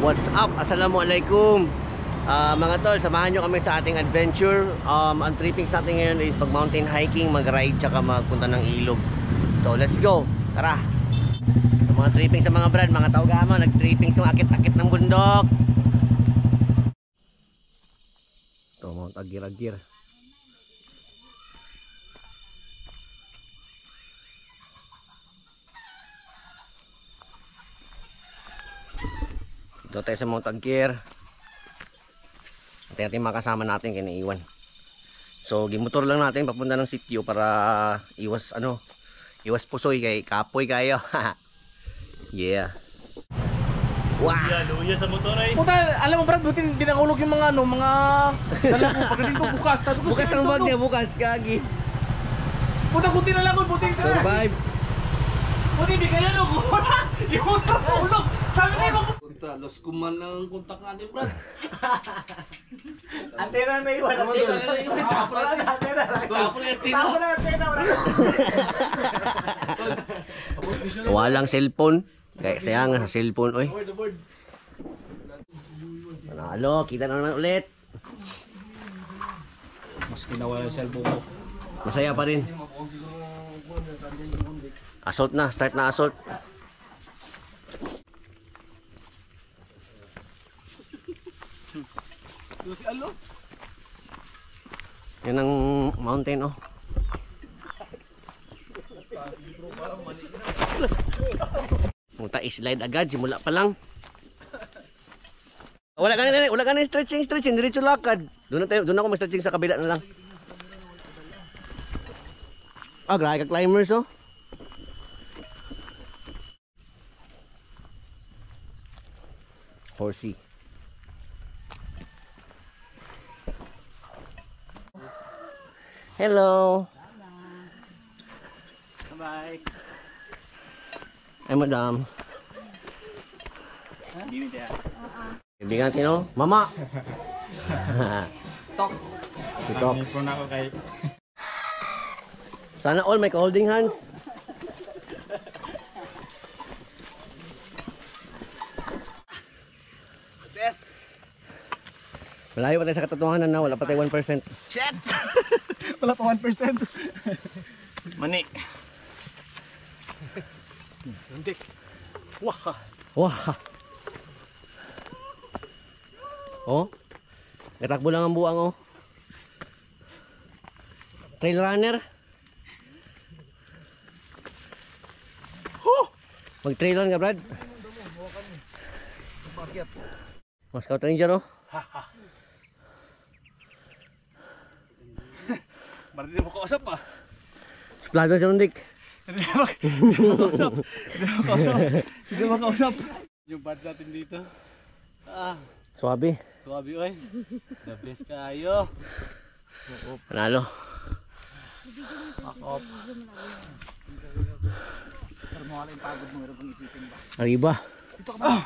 What's up? Assalamualaikum. Mga tol, samahan nyo kami sa ating adventure. Ang trippings natin ngayon is pag mountain hiking, mag-ride, tsaka magpunta ng ilog. So let's go, tara. Mga trippings sa mga brad, mga taugama, nag-trippings yung akit-akit ng bundok. Ito, mga agir-agir. Ito tayo sa Mount Agir. Ito natin makasama natin kinaiwan. So gimotor lang natin papunta ng sitio para iwas pusoy kay kapoy kayo. Yeah. Wow. Luya sa motor ay. Puta, alam mo Brad, buti hindi nangulog yung mga mga dala ko pagdating ko bukas. Bukas ang bag niya, bukas kagi. Puta, buti na lang buti ka. Survive. Buti di kaya no. Yung motor nahulog. Sabi niya Puta, los kuman ng kontak natin, Brad. antena na iwan. Antena na iwan. Tapos na antena. Walang cellphone. Kaya sayang sa cellphone, oy. Panalo, kita na naman ulit. Mas kinawala yung cellphone ko. Masaya pa rin. Assault na, start na assault. Si Alo. Yan ang mountain, oh. Munta slide agad, simula pa lang. Wala ka na stretching, diretso lakad. Doon ako mag-stretching sa kabila na lang. Ah, grabe ka climbers, oh. Horsey. Hello. Bye. Ay, madam. Hindi niya. Kaibigan natin, oh. Mama. Tox. Si Tox. Ipon ako kay. Sana all may holding hands. Yes. Malayo pa tayo sa katotohanan na wala pa tayo 1%. Shit. Wala pa 1%. Mani. Hundik. Wah. Wah. Oh. Natakbo lang ang buwang, oh. Trail runner. Mag-trail run ka, Brad. Mas Scout Ranger, oh. Marami din mo kausap pa. Splado sa undik. Hindi mo kausap. Yung bad natin dito. Suwabe. Suwabi oy. The best kayo. Panalo. Fuck off. Pero mawala yung pagod mo, hirap ang isipin ba? Arriba. Dito ka ba?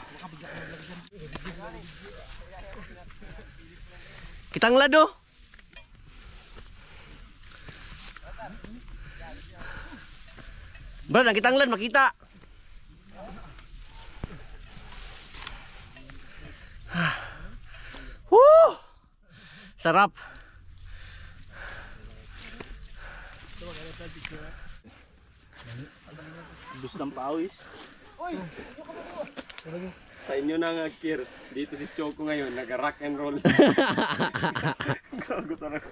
Kitang lado. Brad, ang kitang lad, makita. Woo! Sarap. Bus ng pawis. Sa inyo na nga, Kir. Dito si Choco ngayon, nag-rock and roll. Gago talaga.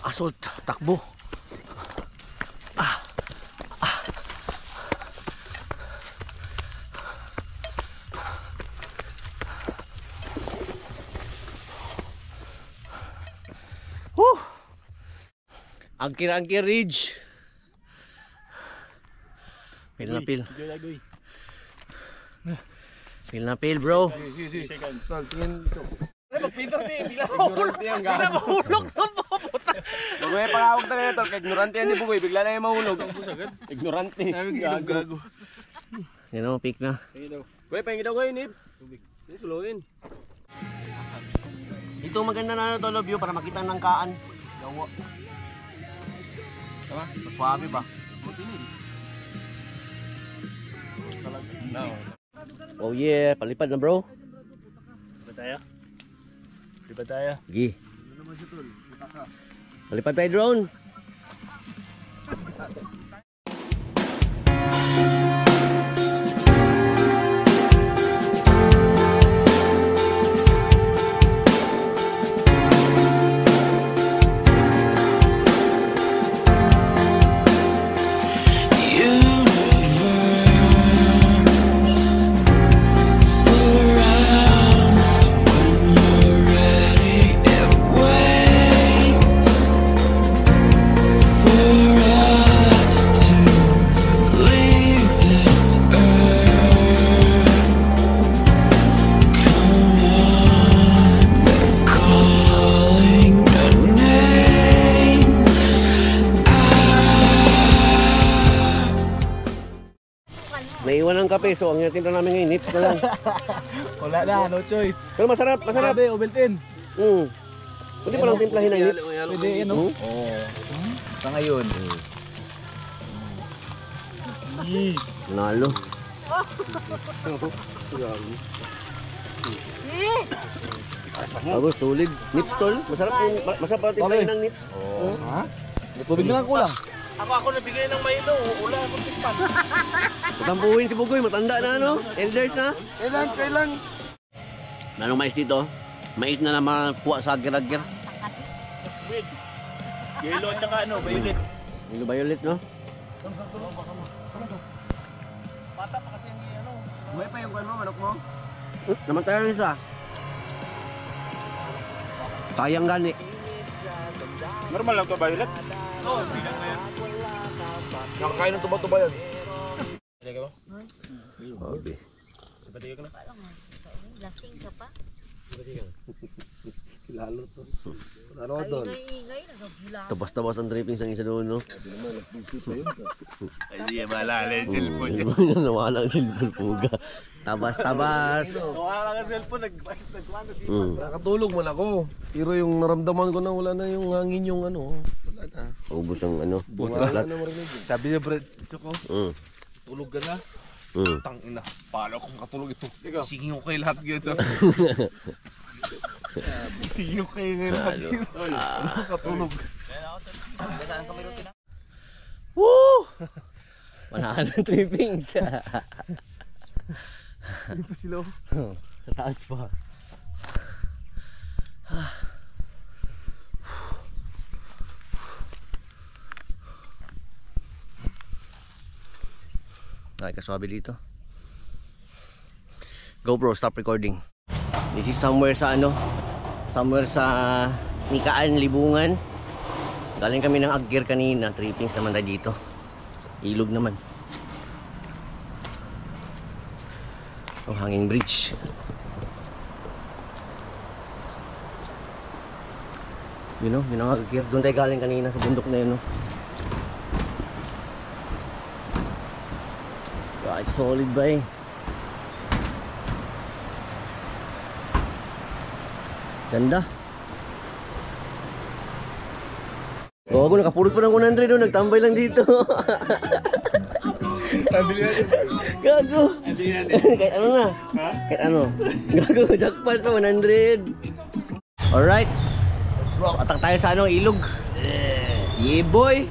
Assault, takbo. Angkir Ridge. Pil na pil. Pil na pil, bro. Sol, tingin dito. Mag-pinter din, hindi na mahulog. Hindi na mahulog sa puputa. Bagay pangawag talaga ito. Ignorante yan ni Bugoy. Bigla na yung mahulog. Ignorante. Gago. Yan o, peak na. Bugoy, pahingin daw kayo, Nip. Tulungin. Ito maganda na tolo view para makita ng kaan. Tawa. Tama? Maswabe ba? No. Oh yeah, palipad na bro. Diba tayo? Diba tayo? Gi. Palipad tayo drone. Naiwan ng kape, so ang timpla namin ngayon, nips na lang. Wala na, no choice. Pero masarap, masarap. Grabe, Ovaltine. Pwede pa lang timplahin ng nips. Pwede yan, no? Oo. Sa ngayon. Nalo. Tapos tulid. Nips tol. Masarap yung, masarap pa timplahin ng nips. Ha? Tubig na lang kulang. Ako nabigay ng Milo. Wala akong tikpan. Matampuhin si Bugoy, matanda na ano? Elders na. Kailan? Anong mais dito? Mais na naman kuha sa agir-agir. Wait. Yellow at saka ano, violet. Yellow violet, no? Bata pa kasi yung ano. Buhay pa yung mo, manok mo? Namantayan yung isa. Sayang gani. Normal lang to, violet? Oo, bilang na yan. Nakakain ng tuba-tuba yan. Hindi ka ba? Sabi. Sipatigay ka na? Lasing ka pa? Kilalo to. Ano doon? Ingay, nagabula. Tabas-tabas ang drippings ng isa doon, no? Ay, di maalala yung cellphone niya. Nawala ang cellphone puga. Tabas-tabas. Nawala ka cellphone, nagkwano siya. Nakatulog man ako. Pero yung naramdaman ko na wala na yung hangin yung ano. Wala na. Ubus ang ano. Wala na marinig. Sabi niya, Brad, Choco, Mm. tulog ka na. Mm. Tangina, paano kung katulog ito? Isingin ko kayo lahat yun. Isingin ko kayo lahat yun. Katulog. Woo! Manahan ng trippings. Hindi pa sila. Sa taas pa. Ay, kaswabe dito. GoPro, stop recording. This is somewhere sa ano? Somewhere sa Nikaan, Libungan. Galing kami ng Agir kanina. Trippings naman tayo dito. Ilog naman. Oh, hanging bridge. Yun o, yun ang Agir. Doon tayo galing kanina sa bundok na yun o. Kahit solid ba eh. Ganda. Gago, nakapulot pa ng 100 doon. Nagtambay lang dito. Gago. Kahit ano na. Kahit ano. Gago, jackpot pa 100. Alright. So, atak tayo sa ano, ilog. Yeah boy.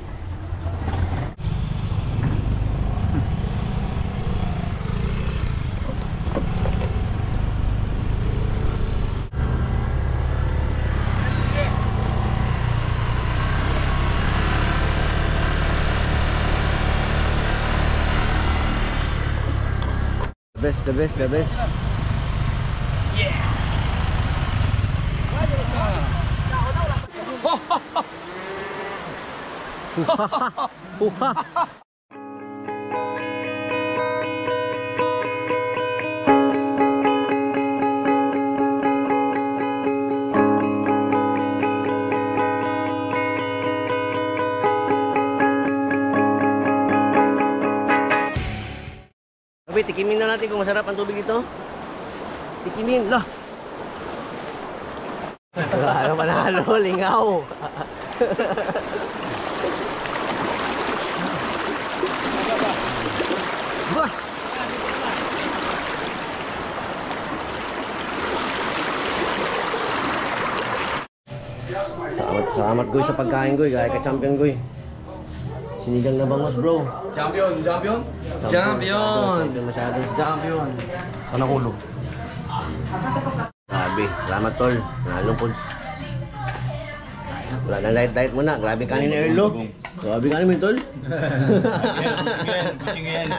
The best. Sabi, tikimin na natin kung masarap ang tubig ito. Tikimin, lah. Wala manalo, lingaw. Bah! Salamat Goy sa pagkain Goy, kaya ka-champion Goy. Sinigang na bangos bro. Champion! Champion masyado. Champion! Sana kulog. Grabe, salamat tol. Nalungkod. Wala na diet muna. Grabe kanin ni Erlo. Grabe kanin mo tol. Kucing yan.